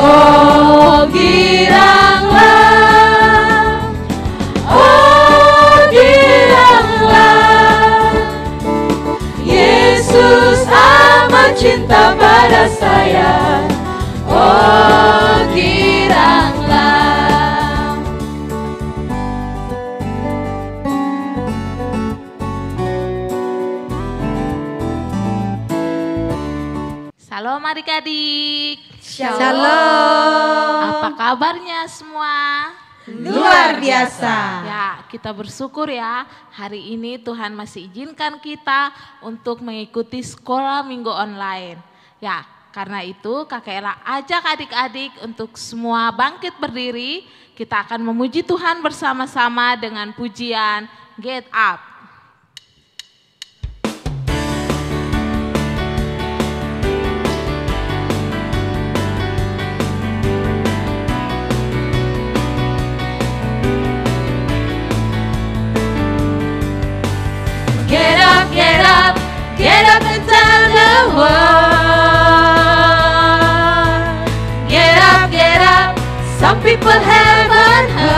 Oh giranglah, oh giranglah, Yesus amat cinta pada saya. Oh giranglah. Salam adik-adik. Shalom. Apa kabarnya semua? Luar biasa. Ya, kita bersyukur ya. Hari ini Tuhan masih izinkan kita untuk mengikuti sekolah minggu online. Ya, karena itu Kakak Ella ajak adik-adik untuk semua bangkit berdiri. Kita akan memuji Tuhan bersama-sama dengan pujian Get Up. Get up, get up, get up and tell the world. Get up, some people haven't heard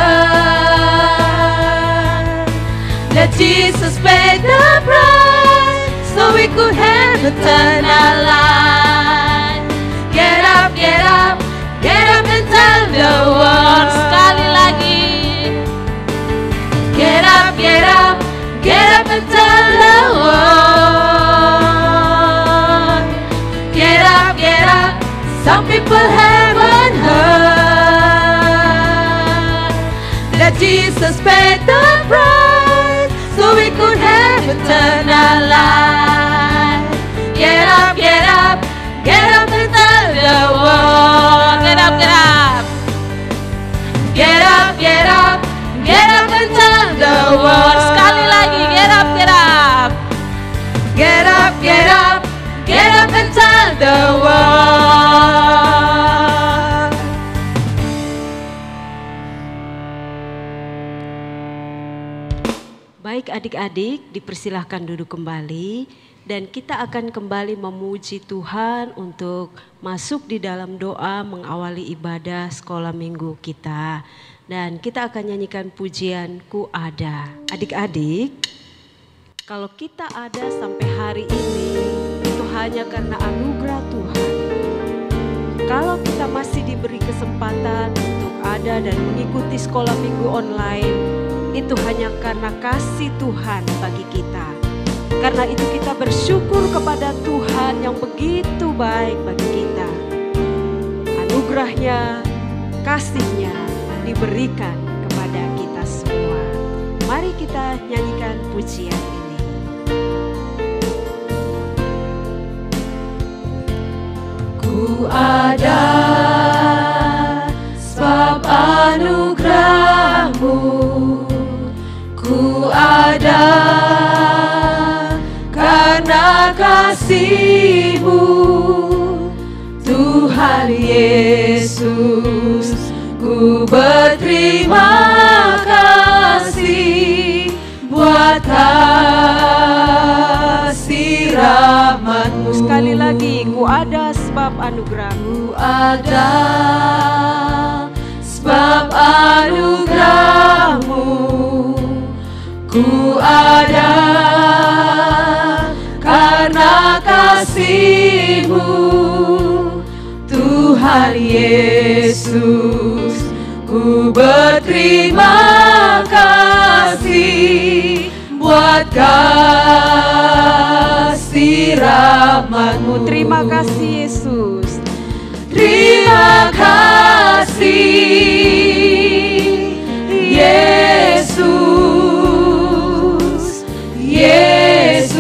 that Jesus paid the price so we could have eternal life. Get up, get up, get up and tell the world. Sekali lagi. Get up, get up, get up and tell the world. Get up, some people haven't heard that Jesus paid the price so we could have eternal life. Get up, get up, get up and tell the world. Get up, get up. Get up, get up, get up and tell the world. Sekali lagi, get up, get up. Get up, get up, get up and tell the world. Baik adik-adik, dipersilahkan duduk kembali dan kita akan kembali memuji Tuhan untuk masuk di dalam doa mengawali ibadah sekolah minggu kita. Dan kita akan nyanyikan pujian Ku Ada. Adik-adik, kalau kita ada sampai hari ini itu hanya karena anugerah Tuhan. Kalau kita masih diberi kesempatan untuk ada dan mengikuti sekolah minggu online, itu hanya karena kasih Tuhan bagi kita. Karena itu kita bersyukur kepada Tuhan yang begitu baik bagi kita. Anugerahnya, kasihnya diberikan kepada kita semua. Mari kita nyanyikan pujian ini. Ku ada sebab anugerah-Mu. Ku ada karena kasih-Mu, Tuhan Yesus. Ku berterima kasih buat kasih rahmat-Mu. Sekali lagi, ku ada sebab anugerah-Mu. Ku ada sebab anugerah-Mu. Ku ada karena kasih-Mu, Tuhan Yesus. Ku berterima kasih buat kasih rahmat-Mu. Terima kasih Yesus. Terima kasih Yesus. Yesus,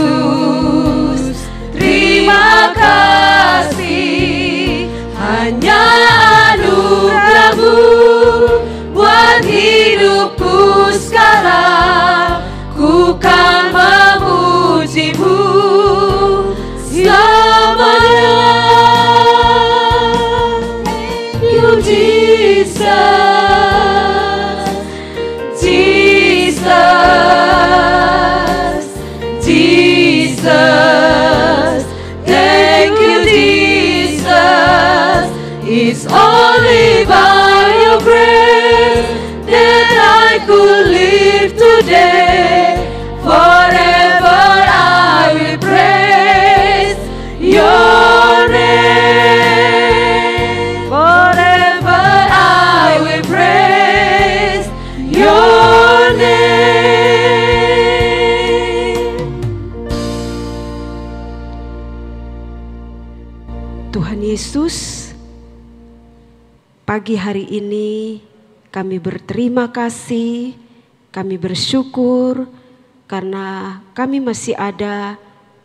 terima kasih. Hanya anugerah-Mu buat hidupku sekarang. Ku kan memuji-Mu selamanya. It's only by your grace that I could live today. Forever I will praise your name. Forever I will praise your name. Tuhan Yesus, pagi hari ini kami berterima kasih, kami bersyukur karena kami masih ada.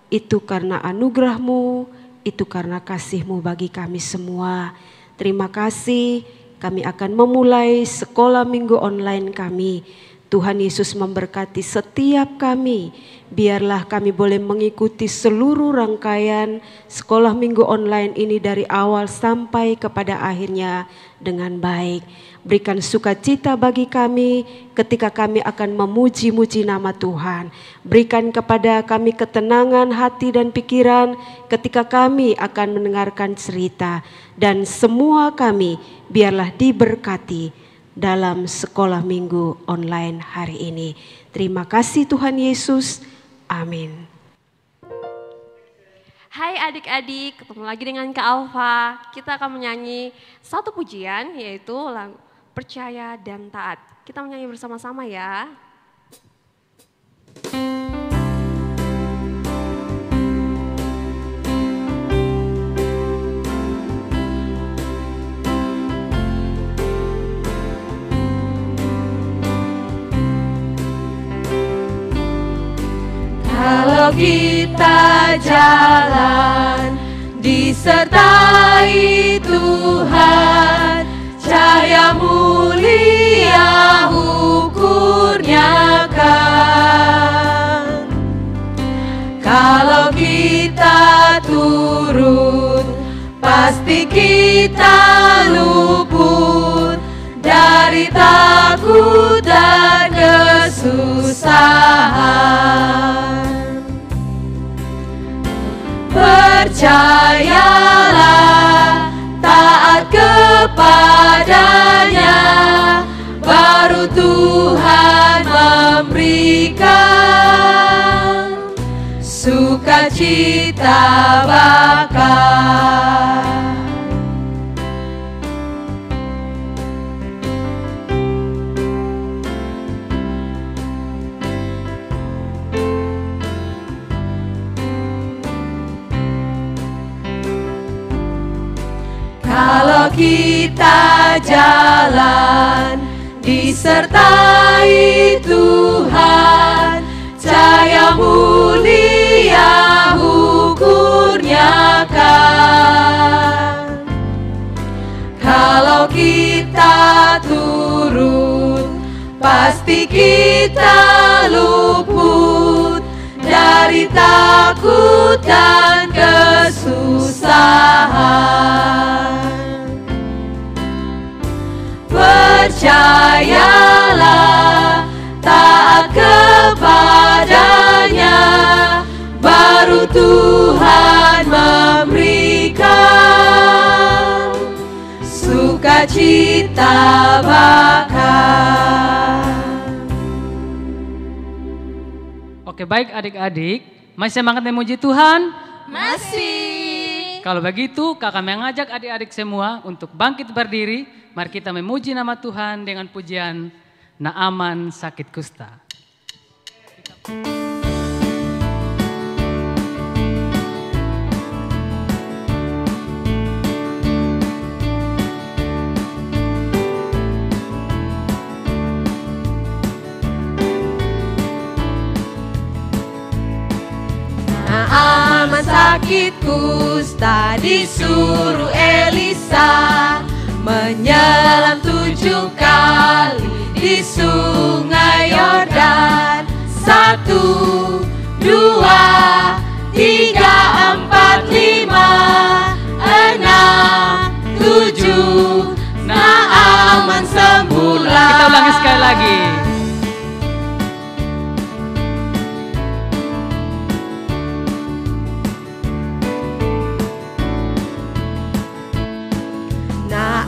Itu karena anugerah-Mu, itu karena kasih-Mu bagi kami semua. Terima kasih, kami akan memulai sekolah minggu online kami. Tuhan Yesus memberkati setiap kami. Biarlah kami boleh mengikuti seluruh rangkaian sekolah minggu online ini dari awal sampai kepada akhirnya dengan baik. Berikan sukacita bagi kami ketika kami akan memuji-muji nama Tuhan. Berikan kepada kami ketenangan hati dan pikiran ketika kami akan mendengarkan cerita. Dan semua kami biarlah diberkati dalam sekolah minggu online hari ini. Terima kasih Tuhan Yesus. Amin. Hai adik-adik, ketemu lagi dengan Kak Alfa. Kita akan menyanyi satu pujian, yaitu lagu Percaya dan Taat. Kita menyanyi bersama-sama ya. Kalau kita jalan disertai Tuhan, cahaya mulia ukurnya kan. Kalau kita turun, pasti kita luput dari takut dan kesusahan. Percayalah, taat kepadanya, baru Tuhan memberikan sukacita bakal. Kalau kita jalan disertai Tuhan, cahaya mulia ukurnya kan. Kalau kita turun, pasti kita luput dari takut dan kesusahan. Percayalah, taat kepadanya, baru Tuhan memberikan sukacita bakal. Oke, baik adik-adik, masih semangat memuji Tuhan? Masih. Kalau begitu, kakak mengajak adik-adik semua untuk bangkit berdiri. Mari kita memuji nama Tuhan dengan pujian Naaman sakit kusta. Naaman sakit kusta disuruh Elisa menyelam 7 kali di sungai Yordan. 1, 2, 3, 4, 5, 6, 7. Naaman sembuhlah. Kita ulangi sekali lagi.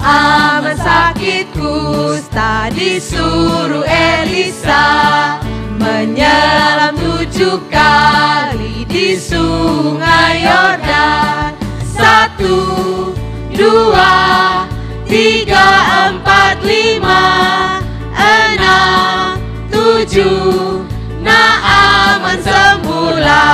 aman sakit kusta, disuruh Elisa menyelam 7 kali di sungai Yordan. 1, 2, 3, 4, 5, 6, 7, Naaman semula.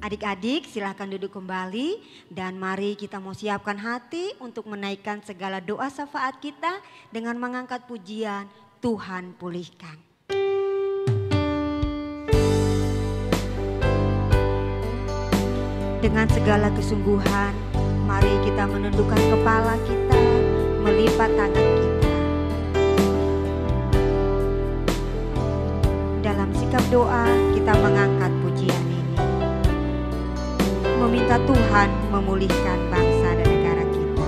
Adik-adik silahkan duduk kembali dan mari kita mau siapkan hati untuk menaikkan segala doa syafaat kita dengan mengangkat pujian Tuhan pulihkan. Dengan segala kesungguhan, mari kita menundukkan kepala kita, melipat tangan kita. Dalam sikap doa, kita mengangkat pujian ini. Meminta Tuhan memulihkan bangsa dan negara kita.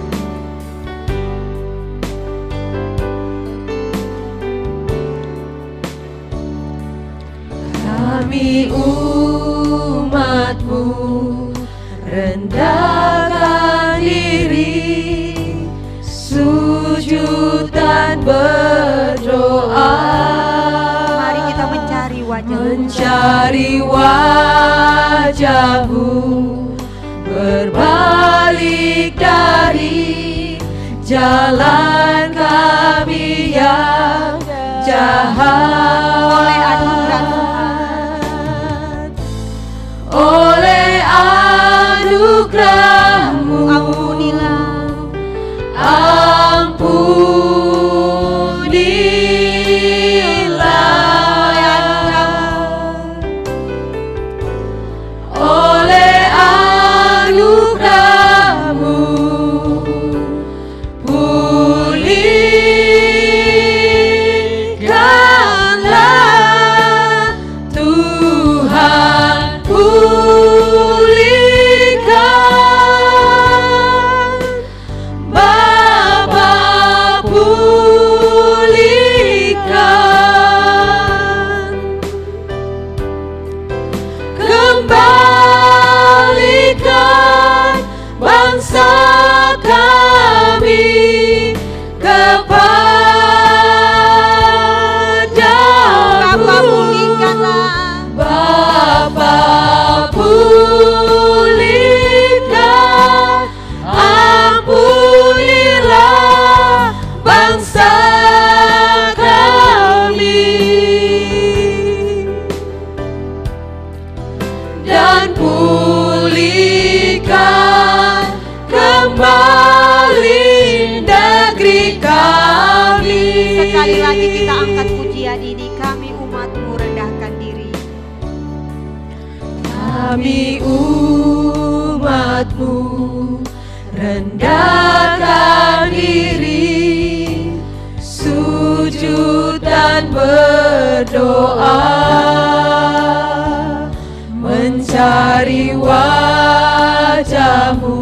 Kami umat-Mu rendahkan diri, sujud dan berdoa. Mari kita mencari wajah-Mu, mencari wajah-Mu, berbalik dari jalan kami yang jahat. oleh anugerah Tuhan, oleh anugerah-Mu, ampunilah, oleh anugerah-Mu, pulihkanlah Tuhan, pulihkan Bapa, pulihkan, kembalikan bangsa kami kepadamu. Bapa pulihkanlah, Bapa pulihkan, ampunilah bangsa kami, dan pulihkan kembali negeri kami. sekali lagi kita angkat pujian ini. Kami umat-Mu rendahkan diri. Kami umat-Mu rendahkan diri, sujud dan berdoa, mencari wajah-Mu,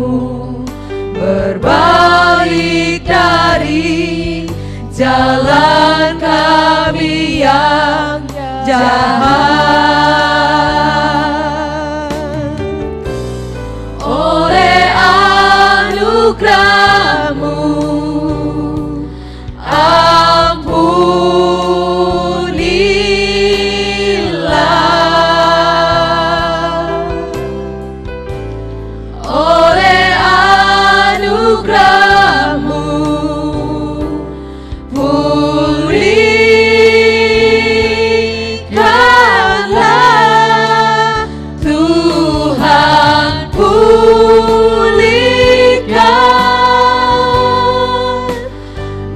berbalik dari jalan kami yang jahat. Oleh anugerah-Mu, ampunilah. Oleh anugerah-Mu, pulihkanlah Tuhan, pulihkan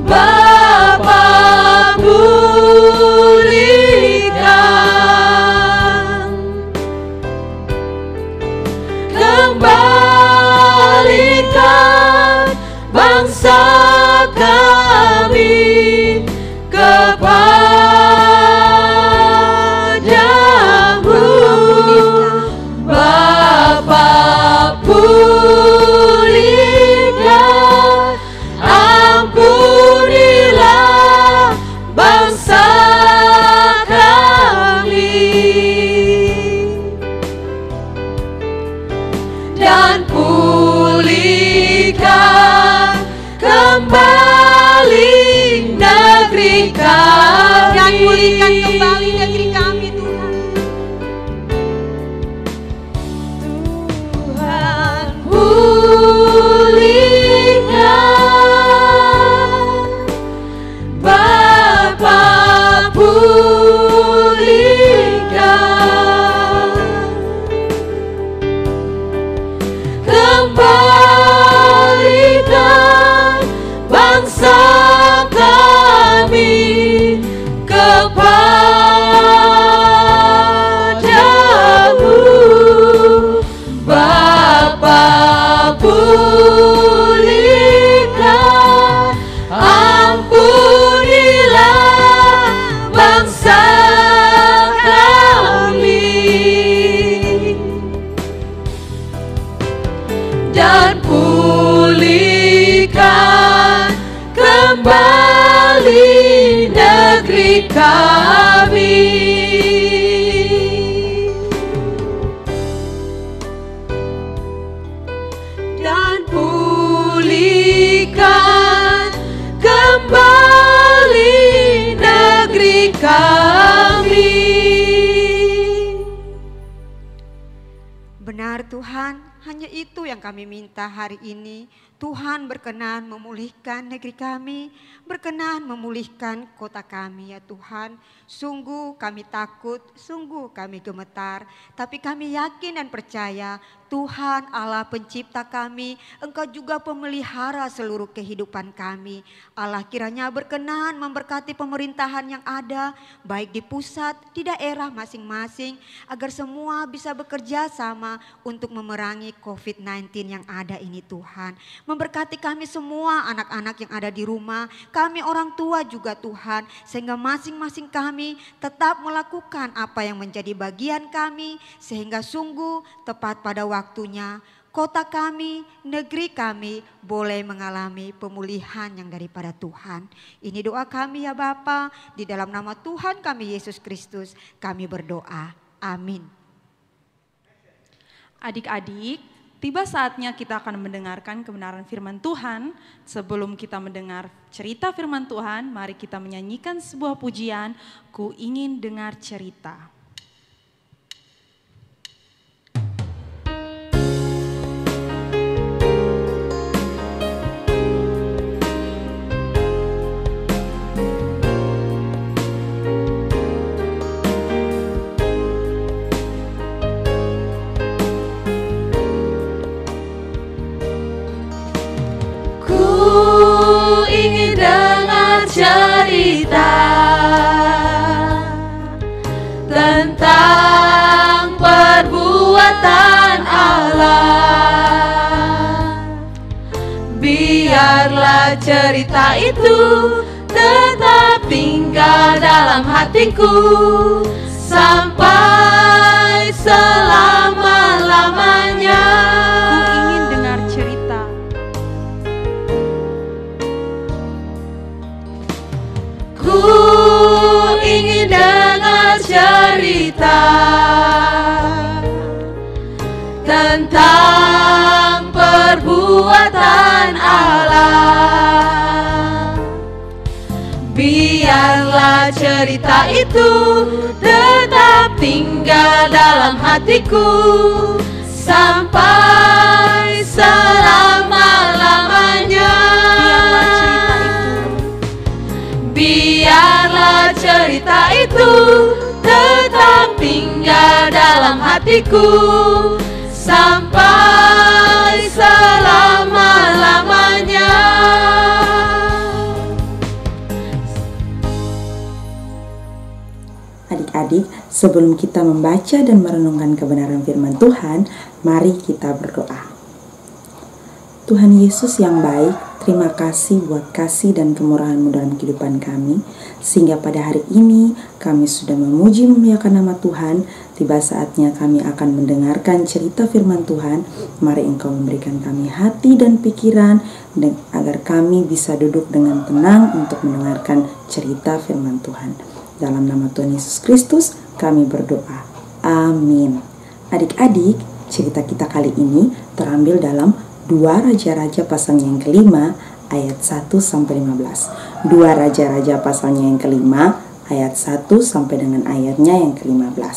Bapa, pulihkan, kembalikan bangsa kami kepadamu. Bapa pulihkan, ampunilah bangsa kami, dan pulihkan pulihkan kembali negeri kami. Dan pulihkan kembali negeri kami Tuhan. Tuhan pulihkan, Bapa pulihkan kembalikan bangsa kami kepadamu. Bapa pulihkan, ampunilah bangsa kami, dan pulihkan kembali negeri kami. Dan pulihkan kembali negeri kami. Benar Tuhan, hanya itu yang kami minta hari ini. Tuhan berkenan memulihkan negeri kami, berkenan memulihkan kota kami ya Tuhan. Sungguh kami takut, sungguh kami gemetar, tapi kami yakin dan percaya Tuhan Allah pencipta kami, Engkau juga pemelihara seluruh kehidupan kami. Allah kiranya berkenan memberkati pemerintahan yang ada, baik di pusat, di daerah masing-masing, agar semua bisa bekerja sama untuk memerangi COVID-19 yang ada ini Tuhan. Memberkati kami semua anak-anak yang ada di rumah, kami orang tua juga Tuhan, sehingga masing-masing kami tetap melakukan apa yang menjadi bagian kami, sehingga sungguh tepat pada waktunya kota kami, negeri kami boleh mengalami pemulihan yang daripada Tuhan. Ini doa kami ya Bapa, di dalam nama Tuhan kami Yesus Kristus kami berdoa. Amin. Adik-adik, tiba saatnya kita akan mendengarkan kebenaran firman Tuhan. Sebelum kita mendengar cerita firman Tuhan, mari kita menyanyikan sebuah pujian, Ku Ingin Dengar Cerita. Cerita tentang perbuatan Allah. Biarlah cerita itu tetap tinggal dalam hatiku sampai selama-lamanya. Ku ingin dengar cerita tentang perbuatan Allah. Biarlah cerita itu tetap tinggal dalam hatiku sampai selama-lamanya. Biarlah cerita itu tetap tinggal dalam hatiku sampai selama-lamanya. Adik-adik, sebelum kita membaca dan merenungkan kebenaran firman Tuhan, mari kita berdoa. Tuhan Yesus yang baik, terima kasih buat kasih dan kemurahan-Mu dalam kehidupan kami, sehingga pada hari ini kami sudah memuji memuliakan nama Tuhan. Tiba saatnya kami akan mendengarkan cerita firman Tuhan. Mari Engkau memberikan kami hati dan pikiran, agar kami bisa duduk dengan tenang untuk mendengarkan cerita firman Tuhan. Dalam nama Tuhan Yesus Kristus kami berdoa. Amin. Adik-adik, cerita kita kali ini terambil dalam 2 Raja-Raja pasalnya yang kelima ayat 1-15. 2 Raja-Raja pasalnya yang kelima ayat 1 sampai dengan ayatnya yang ke-15.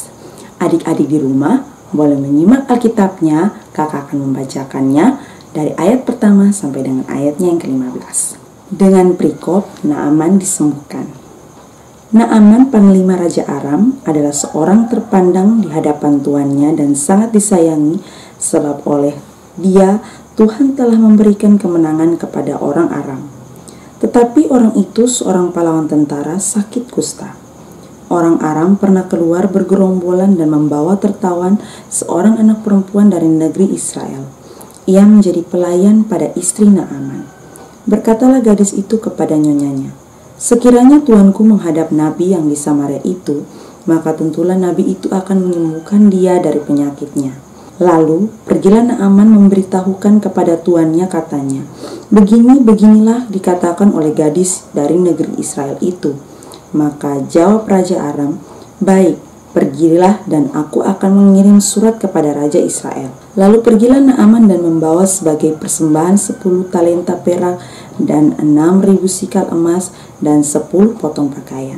Adik-adik di rumah boleh menyimak Alkitabnya, kakak akan membacakannya dari ayat pertama sampai dengan ayatnya yang ke-15. Dengan perikop Naaman disembuhkan. Naaman, panglima Raja Aram, adalah seorang terpandang di hadapan tuannya dan sangat disayangi, sebab oleh dia Tuhan telah memberikan kemenangan kepada orang Aram. Tetapi orang itu, seorang pahlawan tentara, sakit kusta. Orang Aram pernah keluar bergerombolan dan membawa tertawan seorang anak perempuan dari negeri Israel. Ia menjadi pelayan pada istri Naaman. Berkatalah gadis itu kepada nyonyanya, "Sekiranya tuanku menghadap nabi yang di Samaria itu, maka tentulah nabi itu akan menyembuhkan dia dari penyakitnya." Lalu pergilah Naaman memberitahukan kepada tuannya, katanya, "Beginilah dikatakan oleh gadis dari negeri Israel itu." Maka jawab Raja Aram, "Baik, pergilah dan aku akan mengirim surat kepada Raja Israel." Lalu pergilah Naaman dan membawa sebagai persembahan 10 talenta perak dan 6.000 sikal emas dan 10 potong pakaian.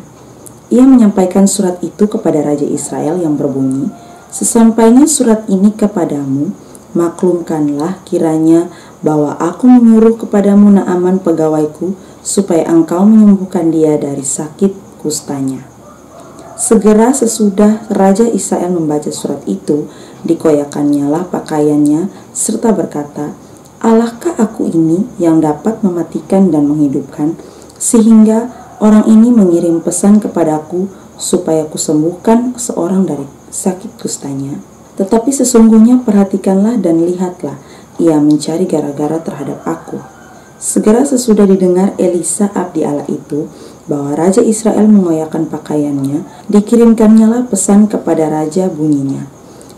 Ia menyampaikan surat itu kepada Raja Israel yang berbunyi, "Sesampainya surat ini kepadamu, maklumkanlah kiranya bahwa aku menyuruh kepadamu Naaman pegawaiku, supaya engkau menyembuhkan dia dari sakit kustanya." Segera sesudah Raja Israel membaca surat itu, dikoyakkannyalah pakaiannya serta berkata, "Allahkah aku ini yang dapat mematikan dan menghidupkan, sehingga orang ini mengirim pesan kepadaku supaya kusembuhkan seorang dari sakit kustanya? Tetapi sesungguhnya perhatikanlah dan lihatlah, ia mencari gara-gara terhadap aku." Segera sesudah didengar Elisa abdi Allah itu bahwa Raja Israel mengoyakkan pakaiannya, dikirimkannyalah pesan kepada Raja, bunyinya,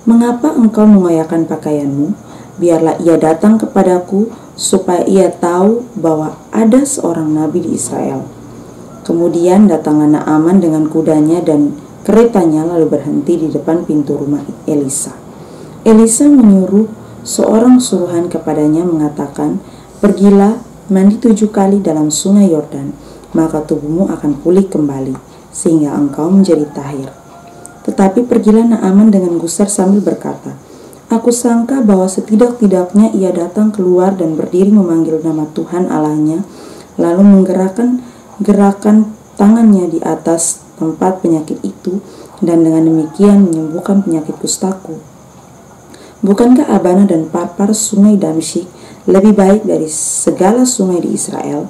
"Mengapa engkau mengoyakkan pakaianmu? Biarlah ia datang kepadaku, supaya ia tahu bahwa ada seorang nabi di Israel." Kemudian datanglah Naaman dengan kudanya dan keretanya, lalu berhenti di depan pintu rumah Elisa. Elisa menyuruh seorang suruhan kepadanya mengatakan, "Pergilah, mandi 7 kali dalam sungai Yordan, maka tubuhmu akan pulih kembali, sehingga engkau menjadi tahir." Tetapi pergilah Naaman dengan gusar sambil berkata, "Aku sangka bahwa setidak-tidaknya ia datang keluar dan berdiri memanggil nama Tuhan Allahnya, lalu menggerakkan tangannya di atas tempat penyakit itu, dan dengan demikian menyembuhkan penyakit kustaku. Bukankah Abana dan Parpar sungai Damsyik lebih baik dari segala sungai di Israel?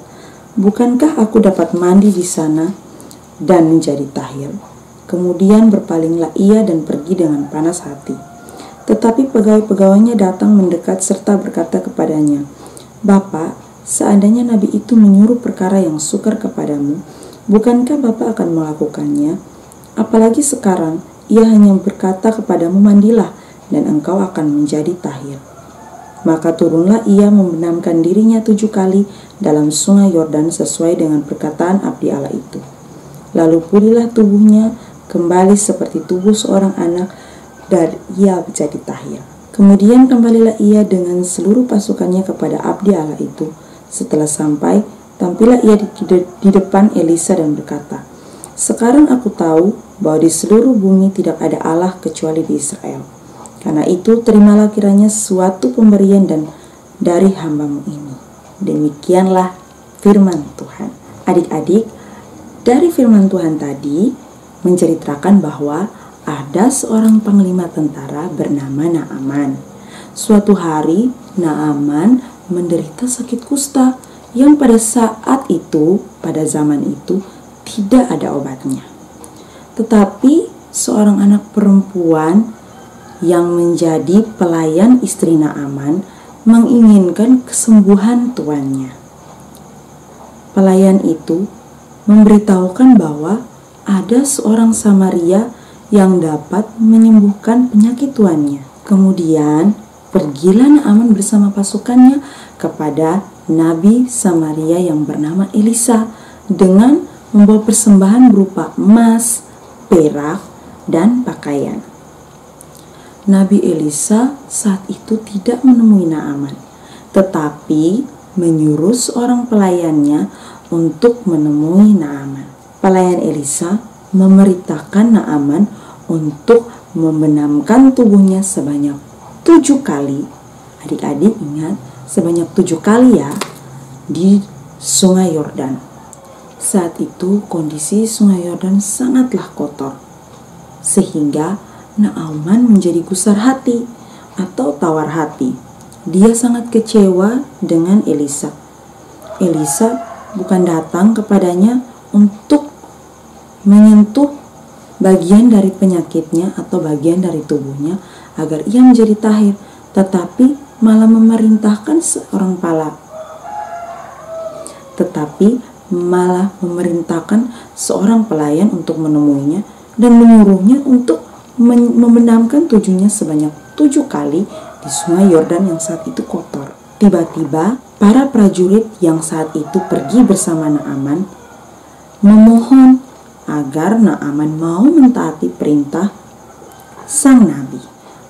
Bukankah aku dapat mandi di sana dan menjadi tahir?" Kemudian berpalinglah ia dan pergi dengan panas hati. Tetapi pegawai-pegawainya datang mendekat serta berkata kepadanya, "Bapak, seandainya nabi itu menyuruh perkara yang sukar kepadamu, bukankah Bapak akan melakukannya? Apalagi sekarang ia hanya berkata kepadamu, mandilah, dan engkau akan menjadi tahir." Maka turunlah ia membenamkan dirinya 7 kali dalam sungai Yordan sesuai dengan perkataan abdi Allah itu. Lalu pulihlah tubuhnya kembali seperti tubuh seorang anak, dan ia menjadi tahir. Kemudian kembalilah ia dengan seluruh pasukannya kepada abdi Allah itu. Setelah sampai, tampillah ia di depan Elisa dan berkata, "Sekarang aku tahu bahwa di seluruh bumi tidak ada Allah kecuali di Israel. Karena itu terimalah kiranya suatu pemberian dan dari hambamu ini." Demikianlah firman Tuhan. Adik-adik, dari firman Tuhan tadi menceritakan bahwa ada seorang panglima tentara bernama Naaman. Suatu hari Naaman menderita sakit kusta yang pada saat itu, pada zaman itu, tidak ada obatnya. Tetapi seorang anak perempuan yang menjadi pelayan istri Naaman menginginkan kesembuhan tuannya. Pelayan itu memberitahukan bahwa ada seorang Samaria yang dapat menyembuhkan penyakit tuannya. Kemudian pergilah Naaman bersama pasukannya kepada Nabi Samaria yang bernama Elisa dengan membawa persembahan berupa emas, perak, dan pakaian. Nabi Elisa saat itu tidak menemui Naaman, tetapi menyuruh seorang pelayannya untuk menemui Naaman. Pelayan Elisa memerintahkan Naaman untuk membenamkan tubuhnya sebanyak 7 kali. Adik-adik ingat, sebanyak 7 kali ya, di Sungai Yordan. Saat itu kondisi Sungai Yordan sangatlah kotor, sehingga Naaman menjadi gusar hati atau tawar hati. Dia sangat kecewa dengan Elisa. Elisa bukan datang kepadanya untuk menyentuh bagian dari penyakitnya atau bagian dari tubuhnya agar ia menjadi tahir, tetapi malah memerintahkan seorang pelayan untuk menemuinya dan menyuruhnya untuk membenamkan tubuhnya sebanyak 7 kali di Sungai Yordan yang saat itu kotor. Tiba-tiba para prajurit yang saat itu pergi bersama Naaman memohon agar Naaman mau mentaati perintah sang nabi.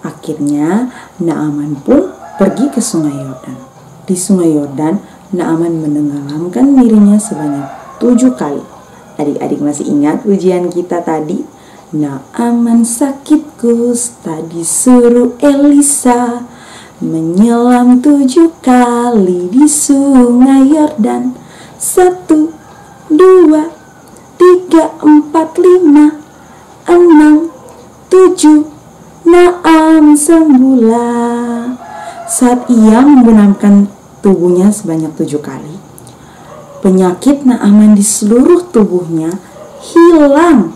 Akhirnya Naaman pun pergi ke Sungai Yordan. Di Sungai Yordan, Naaman menenggelamkan dirinya sebanyak 7 kali. Adik-adik masih ingat ujian kita tadi? Naaman sakit kusta disuruh Elisa menyelam 7 kali di Sungai Yordan. 1, 2, 3, 4, 5, 6, 7. Naam sembuhlah. Saat ia membenamkan tubuhnya sebanyak 7 kali, penyakit Naaman di seluruh tubuhnya hilang.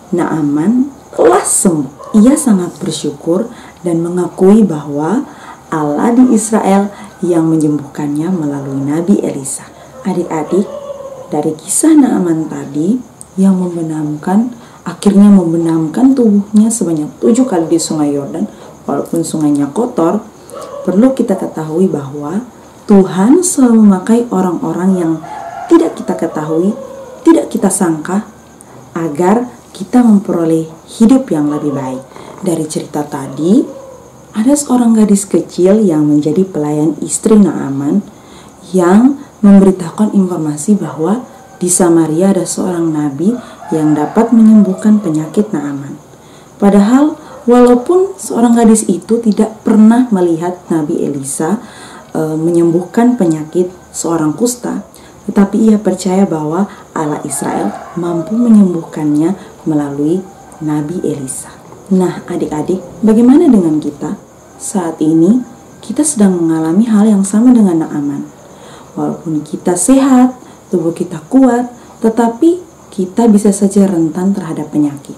Naaman telah sembuh. Ia sangat bersyukur dan mengakui bahwa Allah di Israel yang menyembuhkannya melalui Nabi Elisa. Adik-adik, dari kisah Naaman tadi yang akhirnya membenamkan tubuhnya sebanyak 7 kali di Sungai Yordan, walaupun sungainya kotor, perlu kita ketahui bahwa Tuhan selalu memakai orang-orang yang tidak kita ketahui, tidak kita sangka, agar kita memperoleh hidup yang lebih baik. Dari cerita tadi, ada seorang gadis kecil yang menjadi pelayan istri Naaman yang memberitahukan informasi bahwa di Samaria ada seorang nabi yang dapat menyembuhkan penyakit Naaman. Padahal walaupun seorang gadis itu tidak pernah melihat Nabi Elisa menyembuhkan penyakit seorang kusta, tetapi ia percaya bahwa Allah Israel mampu menyembuhkannya melalui Nabi Elisa. Nah, adik-adik, bagaimana dengan kita? Saat ini kita sedang mengalami hal yang sama dengan Naaman. Walaupun kita sehat, tubuh kita kuat, tetapi kita bisa saja rentan terhadap penyakit.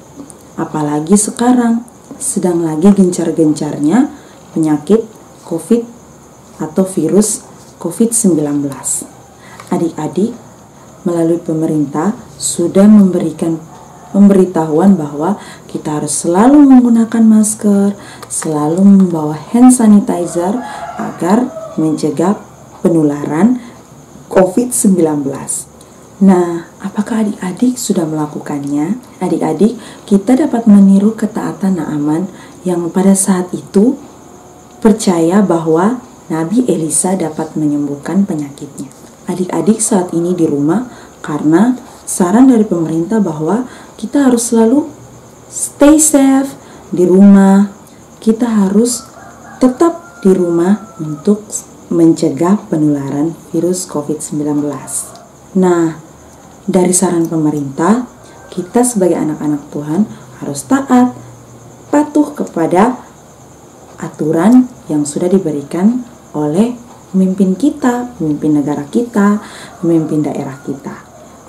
Apalagi sekarang sedang lagi gencar-gencarnya penyakit COVID atau virus COVID-19. Adik-adik, melalui pemerintah sudah memberikan pemberitahuan bahwa kita harus selalu menggunakan masker, selalu membawa hand sanitizer agar mencegah penularan COVID-19. Nah, apakah adik-adik sudah melakukannya? Adik-adik, kita dapat meniru ketaatan Naaman yang pada saat itu percaya bahwa Nabi Elisa dapat menyembuhkan penyakitnya. Adik-adik saat ini di rumah, karena saran dari pemerintah bahwa kita harus selalu stay safe di rumah. Kita harus tetap di rumah untuk mencegah penularan virus COVID-19. Nah, dari saran pemerintah, kita sebagai anak-anak Tuhan harus taat, patuh kepada aturan yang sudah diberikan oleh pemimpin kita, pemimpin negara kita, pemimpin daerah kita.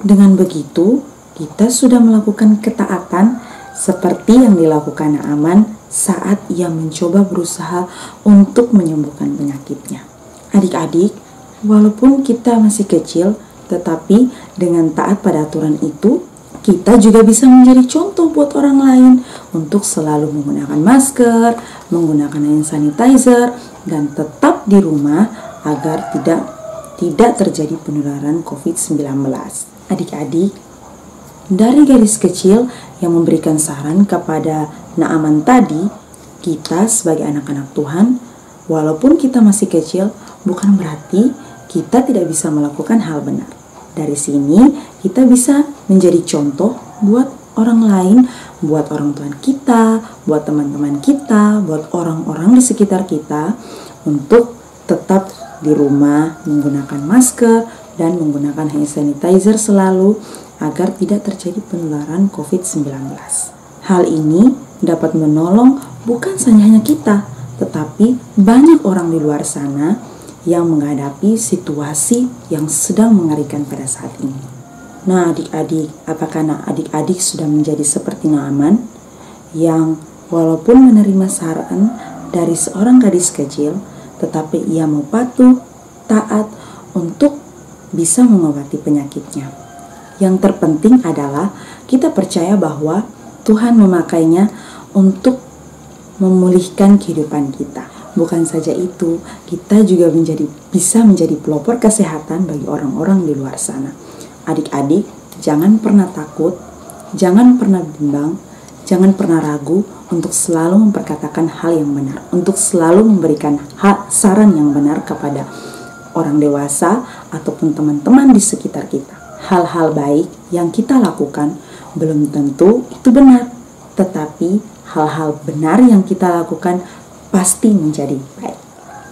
Dengan begitu, kita sudah melakukan ketaatan seperti yang dilakukan Naaman saat ia mencoba berusaha untuk menyembuhkan penyakitnya. Adik-adik, walaupun kita masih kecil, tetapi dengan taat pada aturan itu, kita juga bisa menjadi contoh buat orang lain untuk selalu menggunakan masker, menggunakan hand sanitizer, dan tetap di rumah agar tidak terjadi penularan COVID-19. Adik-adik, dari gadis kecil yang memberikan saran kepada Naaman tadi, kita sebagai anak-anak Tuhan, walaupun kita masih kecil, bukan berarti kita tidak bisa melakukan hal benar. Dari sini kita bisa menjadi contoh buat orang lain, buat orang tua kita, buat teman-teman kita, buat orang-orang di sekitar kita untuk tetap di rumah menggunakan masker dan menggunakan hand sanitizer selalu agar tidak terjadi penularan COVID-19. Hal ini dapat menolong bukan hanya kita, tetapi banyak orang di luar sana yang menghadapi situasi yang sedang mengerikan pada saat ini. Nah adik-adik, apakah adik-adik sudah menjadi seperti Naaman yang walaupun menerima saran dari seorang gadis kecil, tetapi ia mau patuh, taat untuk bisa mengobati penyakitnya. Yang terpenting adalah kita percaya bahwa Tuhan memakainya untuk memulihkan kehidupan kita. Bukan saja itu, kita juga bisa menjadi pelopor kesehatan bagi orang-orang di luar sana. Adik-adik, jangan pernah takut, jangan pernah bimbang, jangan pernah ragu untuk selalu memperkatakan hal yang benar, untuk selalu memberikan saran yang benar kepada orang dewasa ataupun teman-teman di sekitar kita. Hal-hal baik yang kita lakukan belum tentu itu benar, tetapi hal-hal benar yang kita lakukan pasti menjadi baik.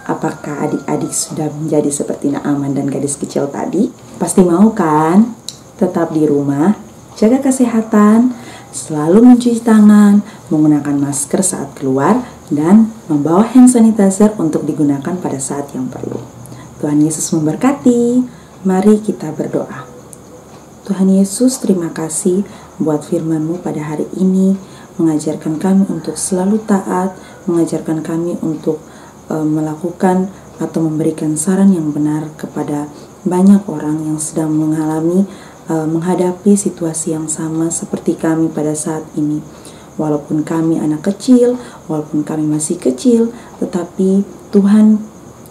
Apakah adik-adik sudah menjadi seperti Naaman dan gadis kecil tadi? Pasti mau kan? Tetap di rumah, jaga kesehatan, selalu mencuci tangan, menggunakan masker saat keluar, dan membawa hand sanitizer untuk digunakan pada saat yang perlu. Tuhan Yesus memberkati. Mari kita berdoa. Tuhan Yesus, terima kasih buat firman-Mu pada hari ini, mengajarkan kami untuk selalu taat, mengajarkan kami untuk melakukan atau memberikan saran yang benar kepada banyak orang yang sedang menghadapi situasi yang sama seperti kami pada saat ini. Walaupun kami anak kecil, walaupun kami masih kecil, tetapi Tuhan,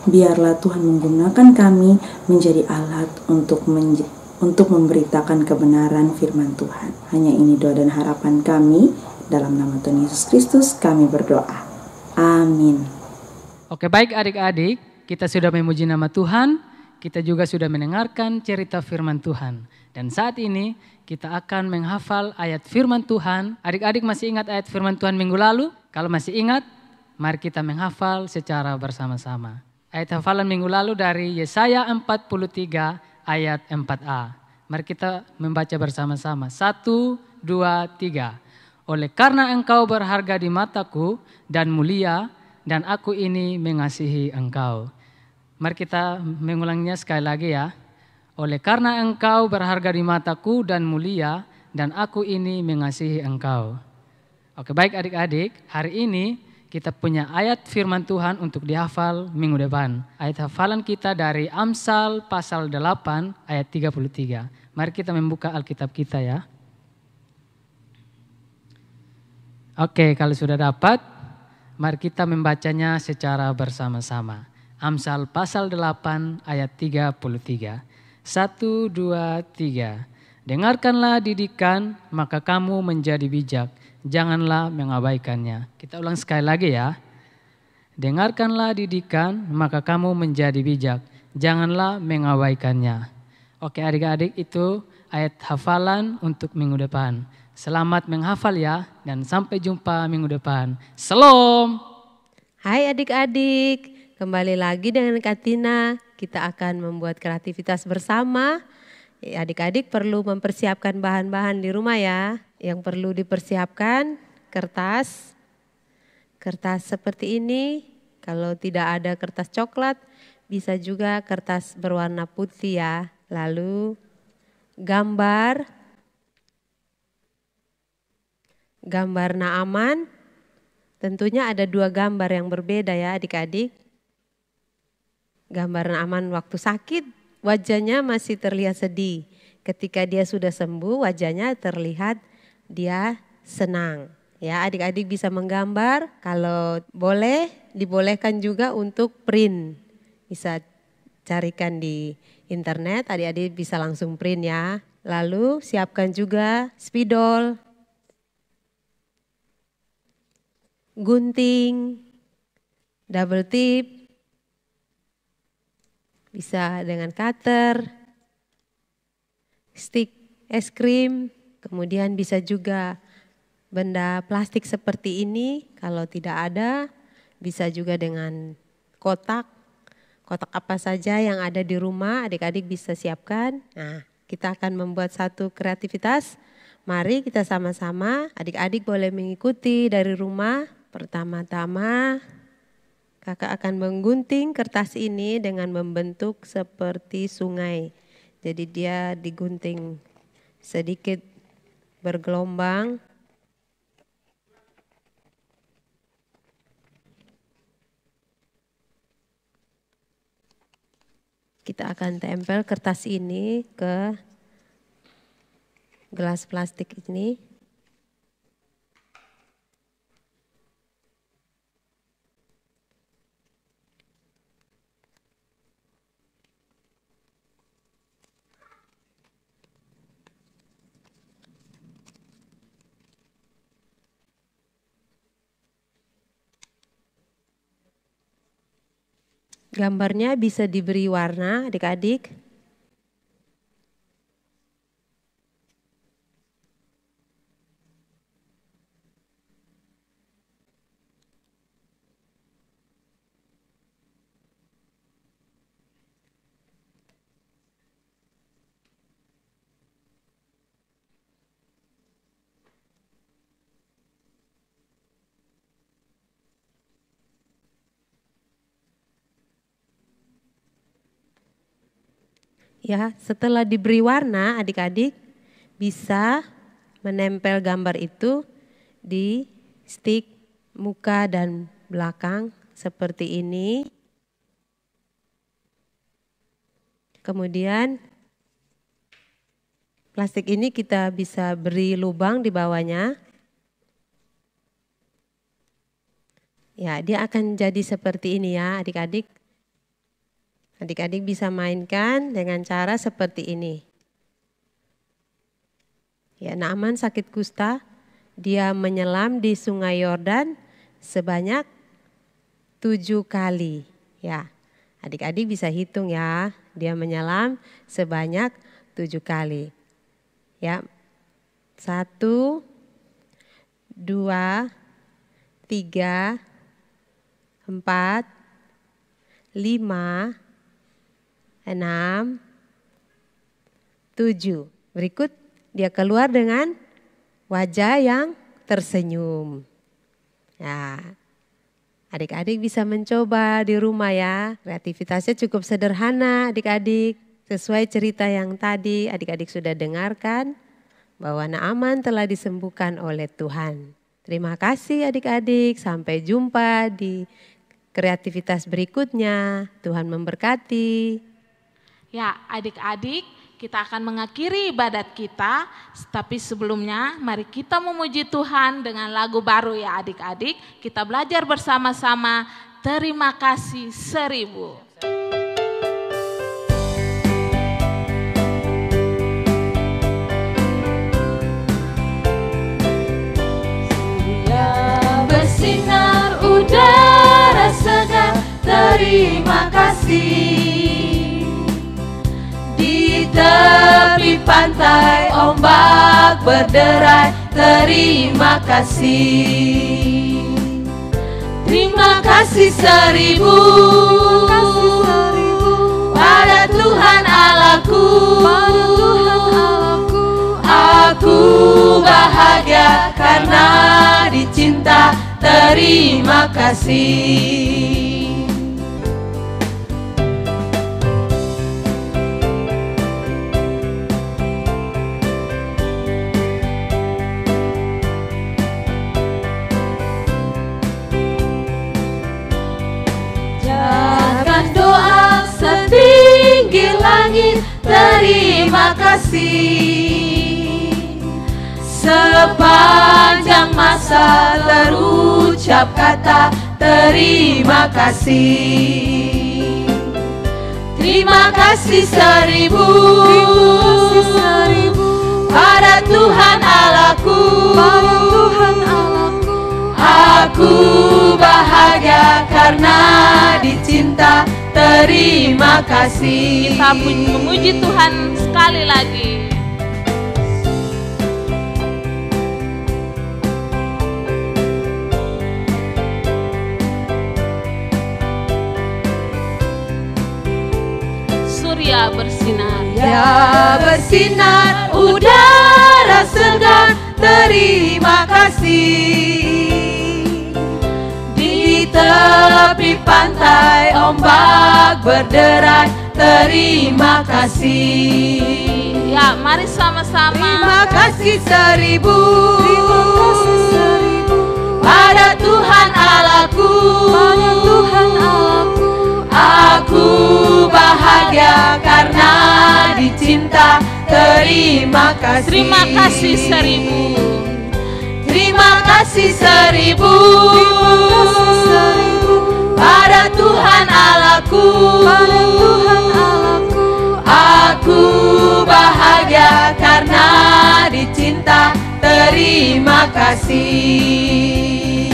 biarlah Tuhan menggunakan kami menjadi alat untuk memberitakan kebenaran firman Tuhan. Hanya ini doa dan harapan kami. Dalam nama Tuhan Yesus Kristus kami berdoa. Amin. Oke, baik adik-adik, kita sudah memuji nama Tuhan, kita juga sudah mendengarkan cerita firman Tuhan. Dan saat ini kita akan menghafal ayat firman Tuhan. Adik-adik masih ingat ayat firman Tuhan minggu lalu? Kalau masih ingat, mari kita menghafal secara bersama-sama. Ayat hafalan minggu lalu dari Yesaya 43 ayat 4a. Mari kita membaca bersama-sama. 1, 2, 3. Oleh karena engkau berharga di mataku dan mulia, dan aku ini mengasihi engkau. Mari kita mengulangnya sekali lagi ya. Oleh karena engkau berharga di mataku dan mulia, dan aku ini mengasihi engkau. Oke, baik adik-adik, hari ini kita punya ayat firman Tuhan untuk dihafal minggu depan. Ayat hafalan kita dari Amsal pasal 8 ayat 33. Mari kita membuka Alkitab kita ya. Oke, kalau sudah dapat, mari kita membacanya secara bersama-sama. Amsal pasal 8 ayat 33. 1, 2, 3. Dengarkanlah didikan, maka kamu menjadi bijak. Janganlah mengabaikannya. Kita ulang sekali lagi ya. Dengarkanlah didikan, maka kamu menjadi bijak. Janganlah mengabaikannya. Oke adik-adik, itu ayat hafalan untuk minggu depan. Selamat menghafal ya, dan sampai jumpa minggu depan. Shalom. Hai adik-adik, kembali lagi dengan Katina. Kita akan membuat kreativitas bersama. Adik-adik perlu mempersiapkan bahan-bahan di rumah ya. Yang perlu dipersiapkan kertas seperti ini. Kalau tidak ada kertas coklat, bisa juga kertas berwarna putih ya. Lalu gambar Naaman, tentunya ada 2 gambar yang berbeda ya adik-adik. Gambar Naaman waktu sakit, wajahnya masih terlihat sedih. Ketika dia sudah sembuh, wajahnya terlihat dia senang. Ya, adik-adik bisa menggambar, kalau boleh, dibolehkan juga untuk print. Bisa carikan di internet, adik-adik bisa langsung print ya. Lalu siapkan juga spidol, gunting, double tip, bisa dengan cutter, stick es krim, kemudian bisa juga benda plastik seperti ini. Kalau tidak ada, bisa juga dengan kotak apa saja yang ada di rumah, adik-adik bisa siapkan. Nah, kita akan membuat satu kreativitas. Mari kita sama-sama, adik-adik boleh mengikuti dari rumah. Pertama-tama, kakak akan menggunting kertas ini dengan membentuk seperti sungai. Jadi dia digunting sedikit bergelombang. Kita akan tempel kertas ini ke gelas plastik ini. Gambarnya bisa diberi warna, adik-adik. Ya, setelah diberi warna, adik-adik bisa menempel gambar itu di stick muka dan belakang seperti ini. Kemudian plastik ini kita bisa beri lubang di bawahnya. Ya, dia akan jadi seperti ini ya, adik-adik. Adik-adik bisa mainkan dengan cara seperti ini. Ya, Naaman sakit kusta, dia menyelam di Sungai Yordan sebanyak 7 kali. Ya, adik-adik bisa hitung ya, dia menyelam sebanyak 7 kali. Ya, 1, 2, 3, 4, 5, 6, 7. Berikut dia keluar dengan wajah yang tersenyum. Ya, adik-adik bisa mencoba di rumah ya. Kreativitasnya cukup sederhana adik-adik. Sesuai cerita yang tadi adik-adik sudah dengarkan bahwa Naaman telah disembuhkan oleh Tuhan. Terima kasih adik-adik. Sampai jumpa di kreativitas berikutnya. Tuhan memberkati. Ya, adik-adik, kita akan mengakhiri ibadat kita, tapi sebelumnya mari kita memuji Tuhan dengan lagu baru ya adik-adik. Kita belajar bersama-sama, terima kasih 1000. Bersinar udara segar, terima kasih. Di tepi pantai ombak berderai, terima kasih. Terima kasih 1000 pada Tuhan Allahku. Aku bahagia karena dicinta, terima kasih. Jangan doa setinggi langit, terima kasih. Sepanjang masa terucap kata terima kasih. Terima kasih 1000 pada Tuhan Allahku. Aku bahagia karena dicinta. Terima kasih. Kita memuji Tuhan sekali lagi. Surya bersinar. Ya bersinar, udara segar. Terima kasih. Di tepi pantai ombak berderai. Terima kasih. Ya, mari sama-sama. Terima kasih seribu. Pada Tuhan Allahku. Pada Tuhan Allahku. Aku bahagia karena dicinta. Terima kasih. Terima kasih seribu. Terima kasih seribu. Pada Tuhan Allahku. Pada Tuhan Allahku. Aku bahagia karena dicinta. Terima kasih.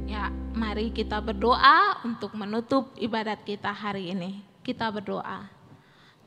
Ya, mari kita berdoa untuk menutup ibadat kita hari ini. Kita berdoa.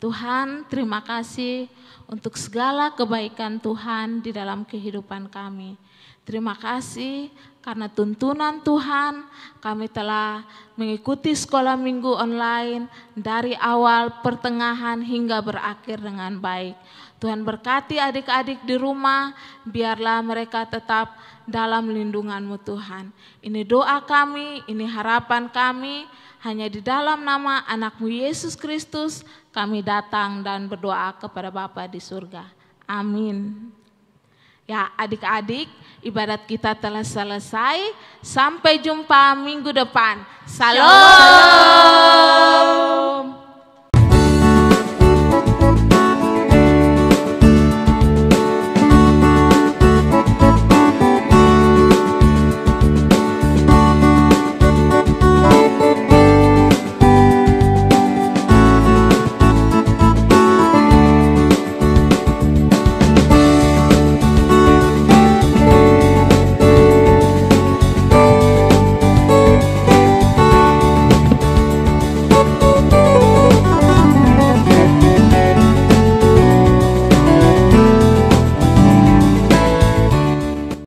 Tuhan, terima kasih untuk segala kebaikan Tuhan di dalam kehidupan kami. Terima kasih karena tuntunan Tuhan kami telah mengikuti sekolah minggu online dari awal, pertengahan hingga berakhir dengan baik. Tuhan berkati adik-adik di rumah, biarlah mereka tetap dalam lindungan-Mu Tuhan. Ini doa kami, ini harapan kami, hanya di dalam nama anak-Mu Yesus Kristus kami datang dan berdoa kepada Bapa di surga. Amin. Ya, adik-adik, ibadat kita telah selesai. Sampai jumpa minggu depan. Salam.